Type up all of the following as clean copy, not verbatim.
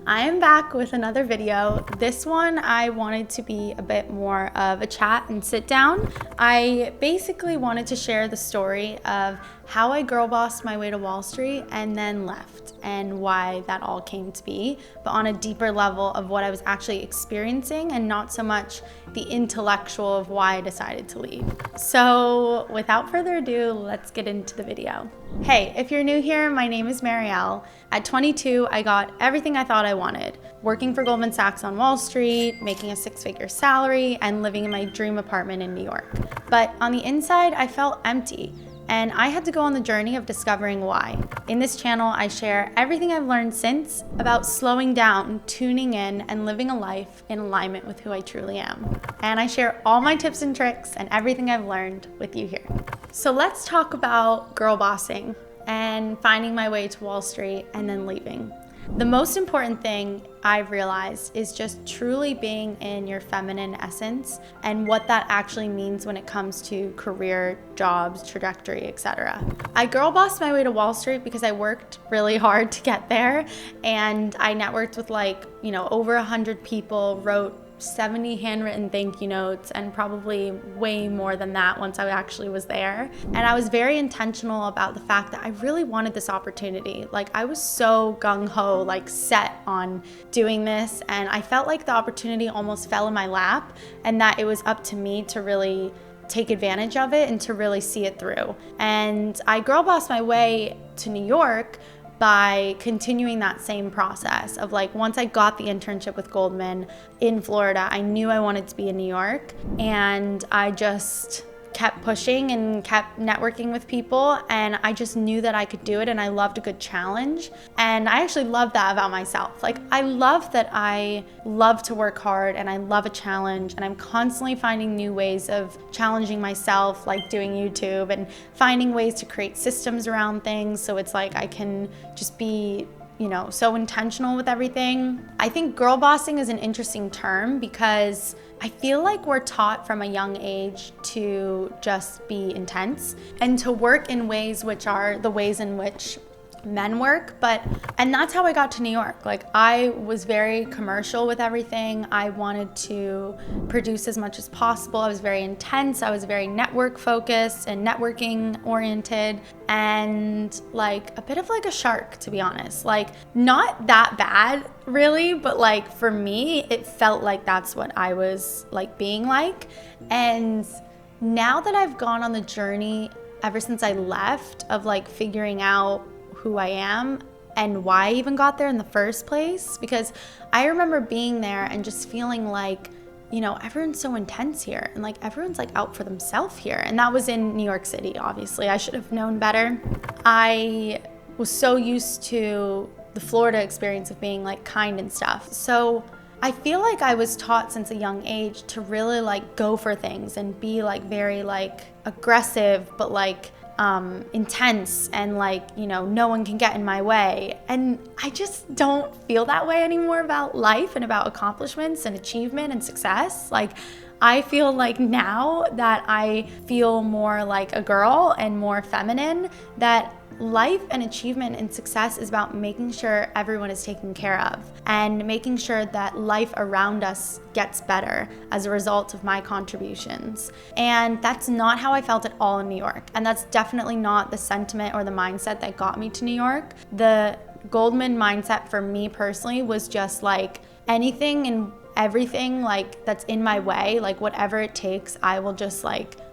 I am back with another video. This one I wanted to be a bit more of a chat and sit down. I basically wanted to share the story of how I girl bossed my way to Wall Street and then left, and why that all came to be, but on a deeper level of what I was actually experiencing and not so much the intellectual of why I decided to leave. So without further ado, let's get into the video. Hey, if you're new here, my name is Marielle. At 22, I got everything I thought I wanted. Working for Goldman Sachs on Wall Street, making a six-figure salary, and living in my dream apartment in New York. But on the inside, I felt empty. And I had to go on the journey of discovering why. In this channel, I share everything I've learned since about slowing down, tuning in, and living a life in alignment with who I truly am. And I share all my tips and tricks and everything I've learned with you here. So let's talk about girl bossing and finding my way to Wall Street and then leaving. The most important thing I've realized is just truly being in your feminine essence and what that actually means when it comes to career, jobs, trajectory, etc. I girl bossed my way to Wall Street because I worked really hard to get there, and I networked with over 100 people, wrote 70 handwritten thank you notes, and probably way more than that once I actually was there. And I was very intentional about the fact that I really wanted this opportunity. I was so gung-ho, set on doing this, and I felt like the opportunity almost fell in my lap, and that it was up to me to really take advantage of it and to really see it through. And I girl bossed my way to New York by continuing that same process of once I got the internship with Goldman in Florida, I knew I wanted to be in New York, and I just kept pushing and kept networking with people, and I just knew that I could do it, and I loved a good challenge. And I actually love that about myself. I love that I love to work hard, and I love a challenge, and I'm constantly finding new ways of challenging myself, like doing YouTube and finding ways to create systems around things, so it's I can just be so intentional with everything. I think girl bossing is an interesting term because I feel like we're taught from a young age to just be intense and to work in ways which are the ways in which men work, and that's how I got to New York. I was very commercial with everything. I wanted to produce as much as possible. I was very intense. I was very network focused and networking oriented, and a bit of a shark, to be honest. Not that bad really, but for me, it felt like that's what I was being like. And now that I've gone on the journey ever since I left of figuring out who I am and why I even got there in the first place, because I remember being there and just feeling everyone's so intense here, and everyone's out for themselves here. And that was in New York City, obviously. I should have known better. I was so used to the Florida experience of being kind and stuff. So I feel I was taught since a young age to really go for things and be very aggressive, but intense, and no one can get in my way. And I just don't feel that way anymore about life and about accomplishments and achievement and success. I feel now that I feel more like a girl and more feminine, that life and achievement and success is about making sure everyone is taken care of and making sure that life around us gets better as a result of my contributions. And that's not how I felt at all in New York. And that's definitely not the sentiment or the mindset that got me to New York. The Goldman mindset for me personally was just anything and everything that's in my way, whatever it takes, I will just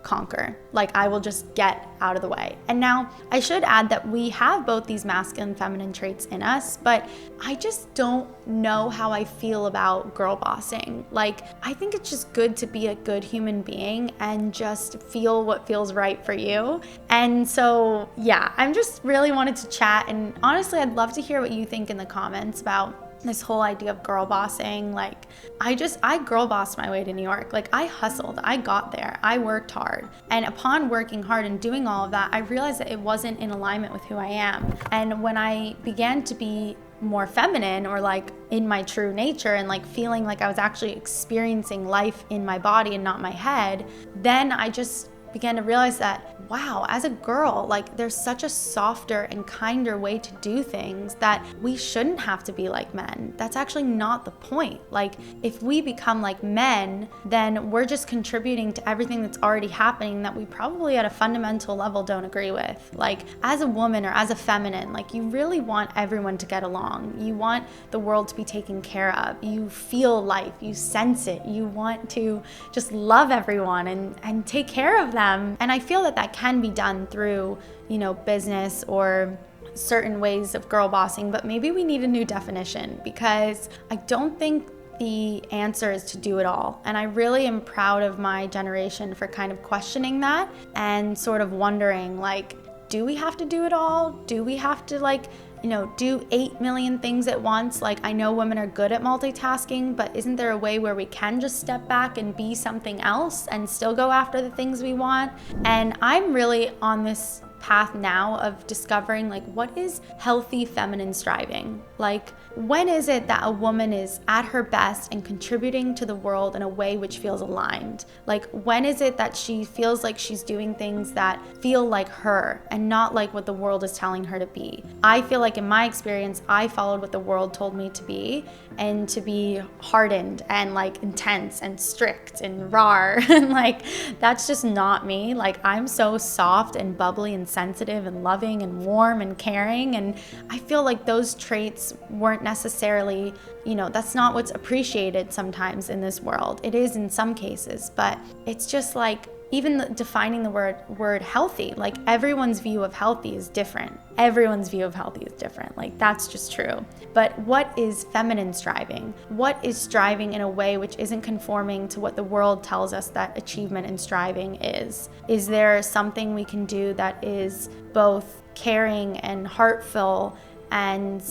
conquer. I will just get out of the way. And now I should add that we have both these masculine and feminine traits in us, but I just don't know how I feel about girl bossing. I think it's just good to be a good human being and just feel what feels right for you. And so yeah, I'm just really wanted to chat, and honestly, I'd love to hear what you think in the comments about this whole idea of girl bossing. I girl bossed my way to New York. I hustled, I got there, I worked hard. And upon working hard and doing all of that, I realized that it wasn't in alignment with who I am. And when I began to be more feminine, or in my true nature, and feeling I was actually experiencing life in my body and not my head, then I just began to realize that, wow, as a girl, like there's such a softer and kinder way to do things that we shouldn't have to be like men. That's actually not the point. Like if we become like men, then we're just contributing to everything that's already happening that we probably at a fundamental level don't agree with. Like as a woman or as a feminine, like you really want everyone to get along. You want the world to be taken care of. You feel life, you sense it. You want to just love everyone and take care of them. And I feel that that can be done through, business or certain ways of girl bossing, but maybe we need a new definition, because I don't think the answer is to do it all. And I really am proud of my generation for kind of questioning that and sort of wondering, like, do we have to do it all? Do we have to do 8 million things at once? Like, I know women are good at multitasking, but isn't there a way where we can just step back and be something else and still go after the things we want? And I'm really on this path now of discovering, like, what is healthy feminine striving? Like, when is it that a woman is at her best and contributing to the world in a way which feels aligned? Like, when is it that she feels like she's doing things that feel like her and not like what the world is telling her to be? I feel like in my experience, I followed what the world told me to be, and to be hardened and like intense and strict and raw. And like, that's just not me. Like, I'm so soft and bubbly and sensitive and loving and warm and caring. And I feel like those traits weren't necessarily, that's not what's appreciated sometimes in this world. It is in some cases, but it's just like, even defining the word healthy, like everyone's view of healthy is different. Everyone's view of healthy is different. Like, that's just true. But what is feminine striving? What is striving in a way which isn't conforming to what the world tells us that achievement and striving is? Is there something we can do that is both caring and heartful and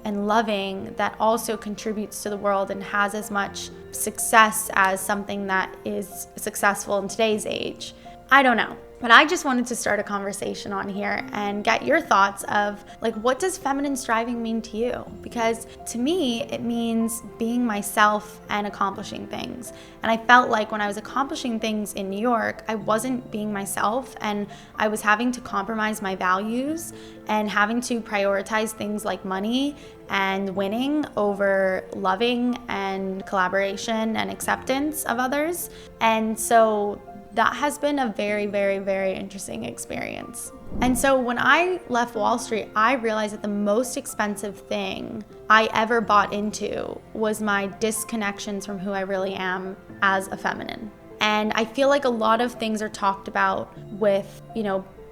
loving, that also contributes to the world and has as much success as something that is successful in today's age? I don't know. But I just wanted to start a conversation on here and get your thoughts of, like, what does feminine striving mean to you? Because to me, it means being myself and accomplishing things. And I felt like when I was accomplishing things in New York, I wasn't being myself, and I was having to compromise my values and having to prioritize things like money and winning over loving and collaboration and acceptance of others. And so that has been a very, very, very interesting experience. And so when I left Wall Street, I realized that the most expensive thing I ever bought into was my disconnections from who I really am as a feminine. And I feel like a lot of things are talked about with,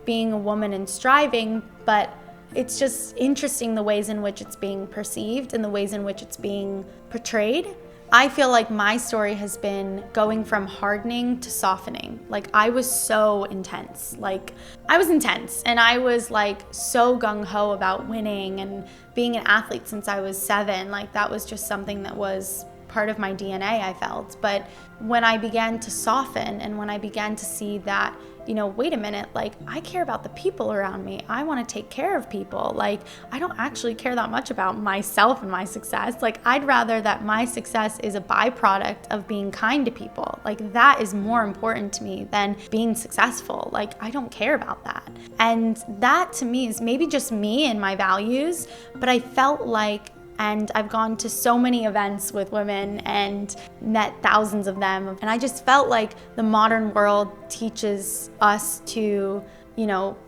being a woman and striving, but it's just interesting the ways in which it's being perceived and the ways in which it's being portrayed. I feel like my story has been going from hardening to softening. Like, I was so intense. Like, I was intense, and I was like so gung-ho about winning and being an athlete since I was 7. Like, that was just something that was part of my DNA, I felt. But when I began to soften and when I began to see that, wait a minute, like, I care about the people around me. I want to take care of people. Like, I don't actually care that much about myself and my success. Like, I'd rather that my success is a byproduct of being kind to people. Like, that is more important to me than being successful. Like, I don't care about that. And that to me is maybe just me and my values, but I felt like, and I've gone to so many events with women and met thousands of them. And I just felt like the modern world teaches us to,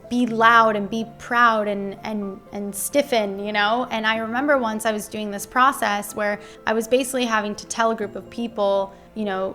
be loud and be proud and stiffen, And I remember once I was doing this process where I was basically having to tell a group of people,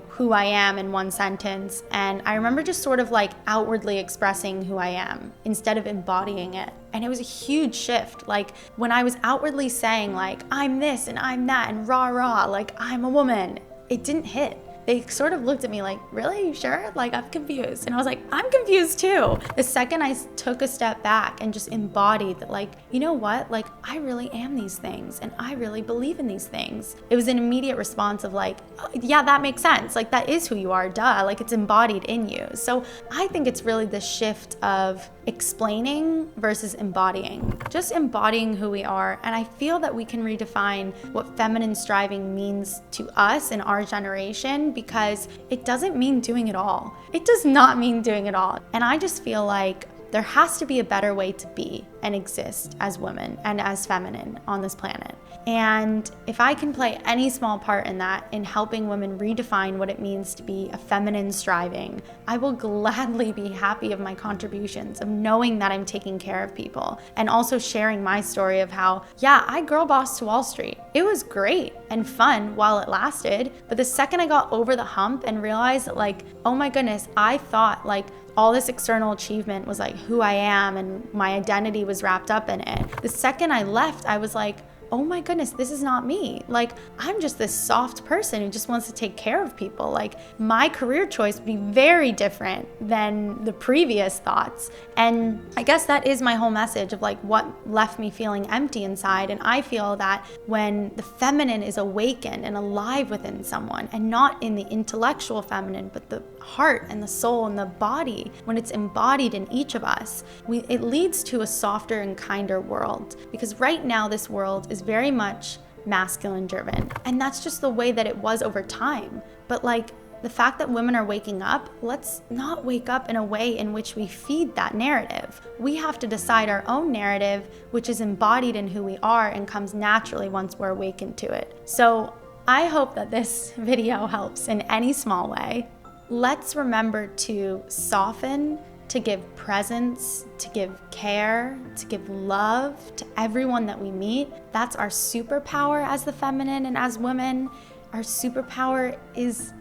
who I am in one sentence. And I remember just sort of like outwardly expressing who I am instead of embodying it. And it was a huge shift. Like, when I was outwardly saying, like, I'm this and I'm that and rah rah, like, I'm a woman, it didn't hit. They sort of looked at me like, really, you sure? Like, I'm confused. And I was like, I'm confused too. The second I took a step back and just embodied that, like, you know what? Like, I really am these things and I really believe in these things. It was an immediate response of like, oh, yeah, that makes sense. Like, that is who you are, duh. Like, it's embodied in you. So I think it's really the shift of explaining versus embodying, just embodying who we are. And I feel that we can redefine what feminine striving means to us in our generation, because it doesn't mean doing it all. It does not mean doing it all. And I just feel like there has to be a better way to be and exist as women and as feminine on this planet. And if I can play any small part in that, in helping women redefine what it means to be a feminine striving, I will gladly be happy of my contributions, of knowing that I'm taking care of people, and also sharing my story of how, yeah, I girl bossed to Wall Street. It was great and fun while it lasted, but the second I got over the hump and realized that, like, oh my goodness, I thought like all this external achievement was like who I am and my identity was wrapped up in it. The second I left, I was like, oh my goodness, this is not me. Like, I'm just this soft person who just wants to take care of people. Like, my career choice would be very different than the previous thoughts. And I guess that is my whole message of like what left me feeling empty inside. And I feel that when the feminine is awakened and alive within someone, and not in the intellectual feminine, but the heart and the soul and the body, when it's embodied in each of us, it leads to a softer and kinder world. Because right now this world is very much masculine driven, and that's just the way that it was over time. But like, the fact that women are waking up, let's not wake up in a way in which we feed that narrative. We have to decide our own narrative, which is embodied in who we are and comes naturally once we're awakened to it. So I hope that this video helps in any small way. Let's remember to soften, to give presence, to give care, to give love to everyone that we meet. That's our superpower as the feminine and as women. Our superpower is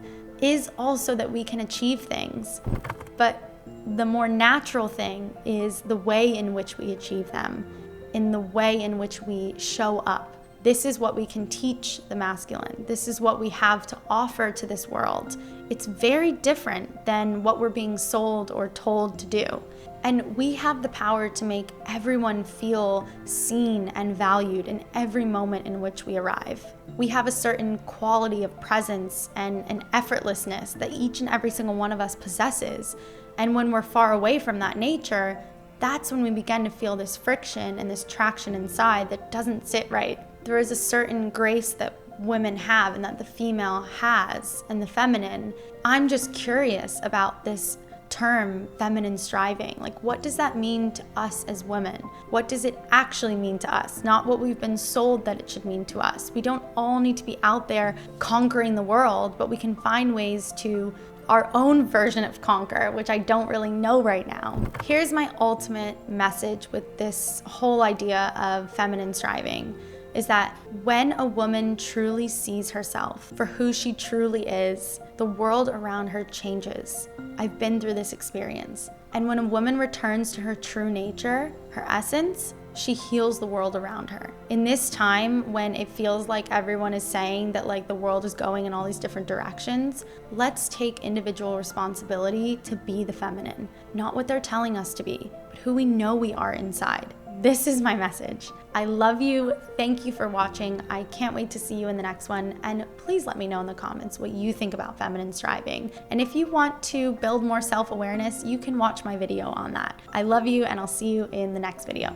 also that we can achieve things. But the more natural thing is the way in which we achieve them, in the way in which we show up. This is what we can teach the masculine. This is what we have to offer to this world. It's very different than what we're being sold or told to do. And we have the power to make everyone feel seen and valued in every moment in which we arrive. We have a certain quality of presence and an effortlessness that each and every single one of us possesses. And when we're far away from that nature, that's when we begin to feel this friction and this traction inside that doesn't sit right. There is a certain grace that women have and that the female has, and the feminine. I'm just curious about this term, feminine striving. Like, what does that mean to us as women? What does it actually mean to us? Not what we've been sold that it should mean to us. We don't all need to be out there conquering the world, but we can find ways to our own version of conquer, which I don't really know right now. Here's my ultimate message with this whole idea of feminine striving, is that when a woman truly sees herself for who she truly is, the world around her changes. I've been through this experience. And when a woman returns to her true nature, her essence, she heals the world around her. In this time when it feels like everyone is saying that like the world is going in all these different directions, let's take individual responsibility to be the feminine. Not what they're telling us to be, but who we know we are inside. This is my message. I love you. Thank you for watching. I can't wait to see you in the next one. And please let me know in the comments what you think about feminine striving. And if you want to build more self-awareness, you can watch my video on that. I love you, and I'll see you in the next video.